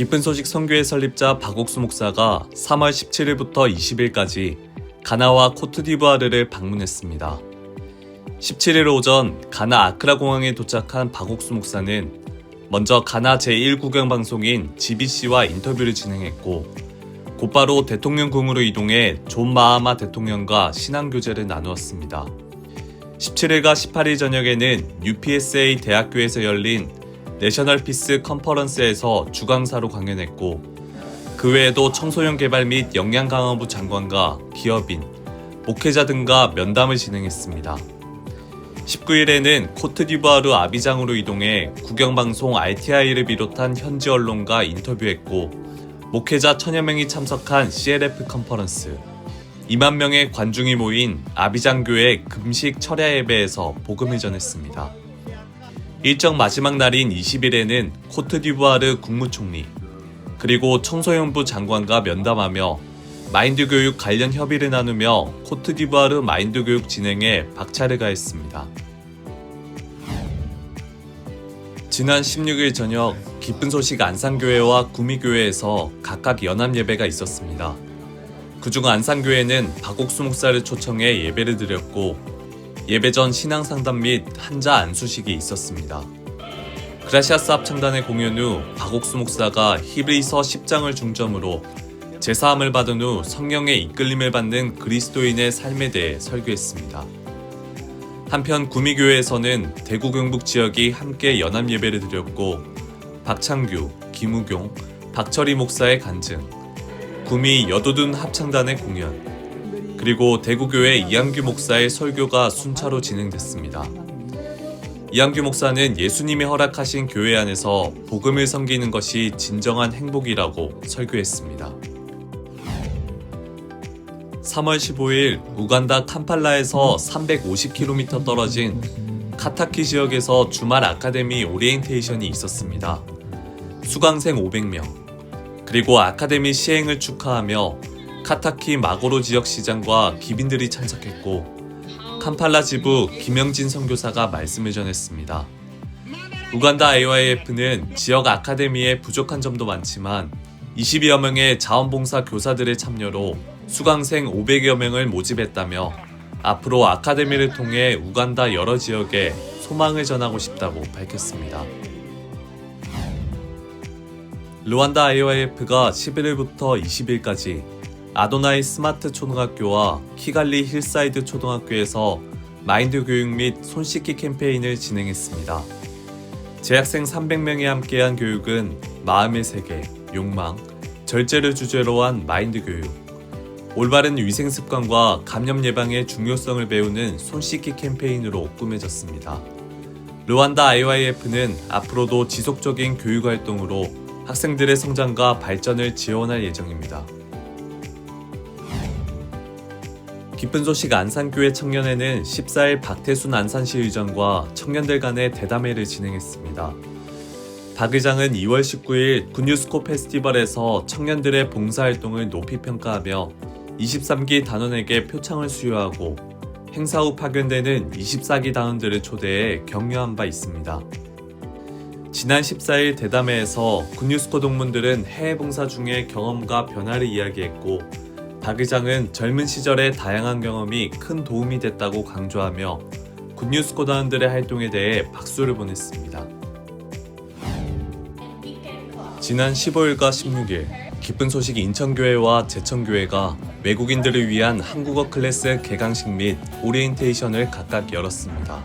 기쁜 소식 선교회 설립자 박옥수 목사가 3월 17일부터 20일까지 가나와 코트디부아르를 방문했습니다. 17일 오전 가나 아크라 공항에 도착한 박옥수 목사는 먼저 가나 제1국영 방송인 GBC와 인터뷰를 진행했고 곧바로 대통령궁으로 이동해 존 마하마 대통령과 신앙교제를 나누었습니다. 17일과 18일 저녁에는 UPSA 대학교에서 열린 내셔널 피스 컨퍼런스에서 주강사로 강연했고 그 외에도 청소년 개발 및 역량강화부 장관과 기업인, 목회자 등과 면담을 진행했습니다. 19일에는 코트디부아르 아비장으로 이동해 국영방송 RTI를 비롯한 현지 언론과 인터뷰했고 목회자 1000여 명이 참석한 CLF 컨퍼런스, 2만 명의 관중이 모인 아비장 교회 금식 철야 예배에서 복음을 전했습니다. 일정 마지막 날인 20일에는 코트디부아르 국무총리 그리고 청소년부 장관과 면담하며 마인드 교육 관련 협의를 나누며 코트디부아르 마인드 교육 진행에 박차를 가했습니다. 지난 16일 저녁 기쁜 소식 안산교회와 구미교회에서 각각 연합 예배가 있었습니다. 그중 안산교회는 박옥수 목사를 초청해 예배를 드렸고 예배 전 신앙상담 및 한자 안수식이 있었습니다. 그라시아스 합창단의 공연 후 박옥수 목사가 히브리서 10장을 중점으로 제사함을 받은 후 성령의 이끌림을 받는 그리스도인의 삶에 대해 설교했습니다. 한편 구미교회에서는 대구 경북 지역이 함께 연합 예배를 드렸고 박창규, 김우경, 박철희 목사의 간증, 구미 여도둔 합창단의 공연, 그리고 대구교회 이한규 목사의 설교가 순차로 진행됐습니다. 이한규 목사는 예수님이 허락하신 교회 안에서 복음을 섬기는 것이 진정한 행복이라고 설교했습니다. 3월 15일 우간다 캄팔라에서 350km 떨어진 카타키 지역에서 주말 아카데미 오리엔테이션이 있었습니다. 수강생 500명, 그리고 아카데미 시행을 축하하며 카타키 마고로 지역 시장과 기빈들이 참석했고 캄팔라 지부 김영진 선교사가 말씀을 전했습니다. 우간다 AYF는 지역 아카데미에 부족한 점도 많지만 20여 명의 자원봉사 교사들의 참여로 수강생 500여 명을 모집했다며 앞으로 아카데미를 통해 우간다 여러 지역에 소망을 전하고 싶다고 밝혔습니다. 루안다 AYF가 11일부터 20일까지 아도나이 스마트 초등학교와 키갈리 힐사이드 초등학교에서 마인드 교육 및 손 씻기 캠페인을 진행했습니다. 재학생 300명이 함께한 교육은 마음의 세계, 욕망, 절제를 주제로 한 마인드 교육, 올바른 위생 습관과 감염 예방의 중요성을 배우는 손 씻기 캠페인으로 꾸며졌습니다. 루안다 IYF는 앞으로도 지속적인 교육 활동으로 학생들의 성장과 발전을 지원할 예정입니다. 기쁜 소식 안산교회 청년회는 14일 박태순 안산시 의장과 청년들 간의 대담회를 진행했습니다. 박 의장은 2월 19일 굿뉴스코 페스티벌에서 청년들의 봉사활동을 높이 평가하며 23기 단원에게 표창을 수여하고 행사 후 파견되는 24기 단원들을 초대해 격려한 바 있습니다. 지난 14일 대담회에서 굿뉴스코 동문들은 해외 봉사 중의 경험과 변화를 이야기했고 박 의장은 젊은 시절의 다양한 경험이 큰 도움이 됐다고 강조하며 굿뉴스코 단원들의 활동에 대해 박수를 보냈습니다. 지난 15일과 16일 기쁜 소식 인천교회와 제천교회가 외국인들을 위한 한국어 클래스 개강식 및 오리엔테이션을 각각 열었습니다.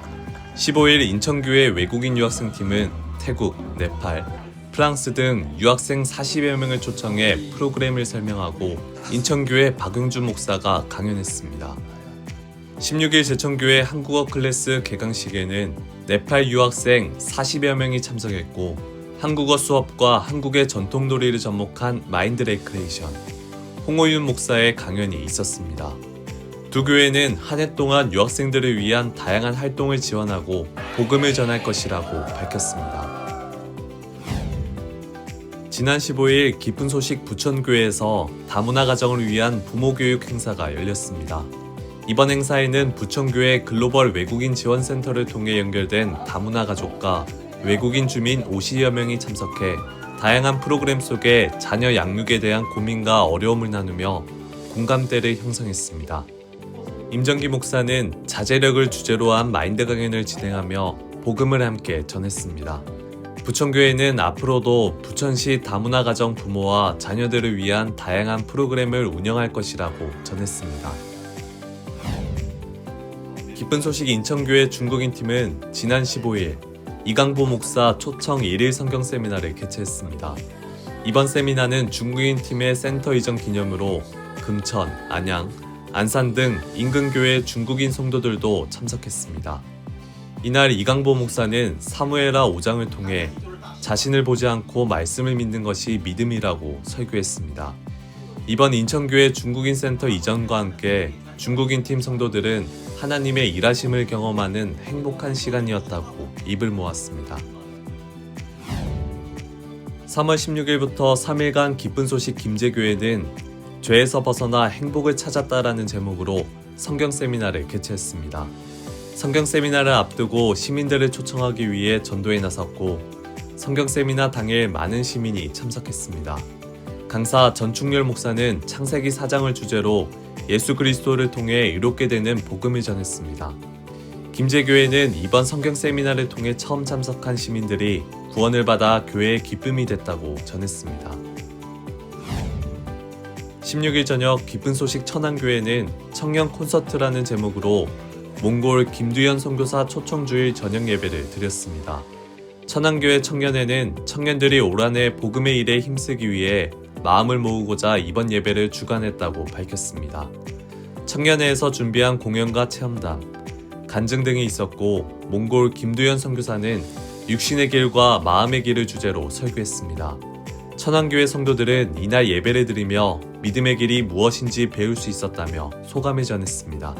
15일 인천교회 외국인 유학생팀은 태국, 네팔, 프랑스 등 유학생 40여 명을 초청해 프로그램을 설명하고 인천교회 박용준 목사가 강연했습니다. 16일 제천교회 한국어 클래스 개강식에는 네팔 유학생 40여 명이 참석했고 한국어 수업과 한국의 전통놀이를 접목한 마인드 레크레이션, 홍호윤 목사의 강연이 있었습니다. 두 교회는 한 해 동안 유학생들을 위한 다양한 활동을 지원하고 복음을 전할 것이라고 밝혔습니다. 지난 15일 기쁜 소식 부천교회에서 다문화 가정을 위한 부모교육 행사가 열렸습니다. 이번 행사에는 부천교회 글로벌 외국인 지원센터를 통해 연결된 다문화 가족과 외국인 주민 50여 명이 참석해 다양한 프로그램 속에 자녀 양육에 대한 고민과 어려움을 나누며 공감대를 형성했습니다. 임정기 목사는 자제력을 주제로 한 마인드 강연을 진행하며 복음을 함께 전했습니다. 부천교회는 앞으로도 부천시 다문화 가정 부모와 자녀들을 위한 다양한 프로그램을 운영할 것이라고 전했습니다. 기쁜 소식 인천교회 중국인 팀은 지난 15일 이강보 목사 초청 1일 성경 세미나를 개최했습니다. 이번 세미나는 중국인 팀의 센터 이전 기념으로 금천, 안양, 안산 등 인근 교회 중국인 성도들도 참석했습니다. 이날 이강보 목사는 사무엘하 5장을 통해 자신을 보지 않고 말씀을 믿는 것이 믿음이라고 설교했습니다. 이번 인천교회 중국인 센터 이전과 함께 중국인 팀 성도들은 하나님의 일하심을 경험하는 행복한 시간이었다고 입을 모았습니다. 3월 16일부터 3일간 기쁜 소식 김제교회는 죄에서 벗어나 행복을 찾았다라는 제목으로 성경 세미나를 개최했습니다. 성경 세미나를 앞두고 시민들을 초청하기 위해 전도에 나섰고 성경 세미나 당일 많은 시민이 참석했습니다. 강사 전충렬 목사는 창세기 4장을 주제로 예수 그리스도를 통해 이롭게 되는 복음을 전했습니다. 김제교회는 이번 성경 세미나를 통해 처음 참석한 시민들이 구원을 받아 교회의 기쁨이 됐다고 전했습니다. 16일 저녁 기쁜 소식 천안교회는 청년 콘서트라는 제목으로 몽골 김두현 선교사 초청주일 저녁 예배를 드렸습니다. 천안교회 청년회는 청년들이 올 한해 복음의 일에 힘쓰기 위해 마음을 모으고자 이번 예배를 주관했다고 밝혔습니다. 청년회에서 준비한 공연과 체험담, 간증 등이 있었고 몽골 김두현 선교사는 육신의 길과 마음의 길을 주제로 설교했습니다. 천안교회 성도들은 이날 예배를 드리며 믿음의 길이 무엇인지 배울 수 있었다며 소감을 전했습니다.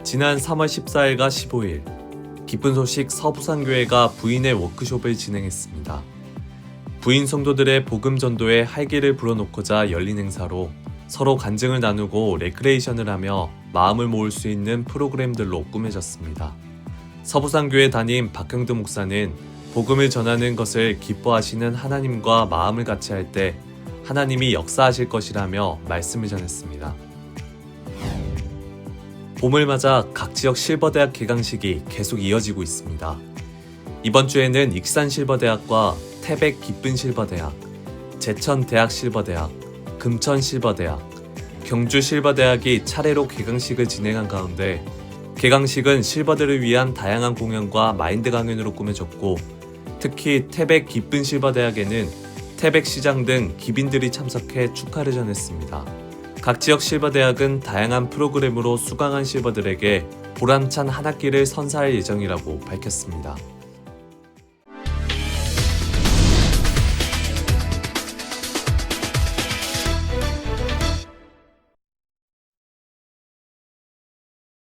지난 3월 14일과 15일 기쁜 소식 서부산교회가 부인의 워크숍을 진행했습니다. 부인 성도들의 복음 전도에 활기를 불어넣고자 열린 행사로 서로 간증을 나누고 레크레이션을 하며 마음을 모을 수 있는 프로그램들로 꾸며졌습니다. 서부산교회 담임 박형두 목사는 복음을 전하는 것을 기뻐하시는 하나님과 마음을 같이 할 때 하나님이 역사하실 것이라며 말씀을 전했습니다. 봄을 맞아 각 지역 실버대학 개강식이 계속 이어지고 있습니다. 이번 주에는 익산 실버대학과 태백 기쁜 실버대학, 제천 대학 실버대학, 금천 실버대학, 경주 실버대학이 차례로 개강식을 진행한 가운데 개강식은 실버들을 위한 다양한 공연과 마인드 강연으로 꾸며졌고 특히 태백 기쁜 실버대학에는 태백시장 등 기빈들이 참석해 축하를 전했습니다. 각 지역 실버대학은 다양한 프로그램으로 수강한 실버들에게 보람찬 한 학기를 선사할 예정이라고 밝혔습니다.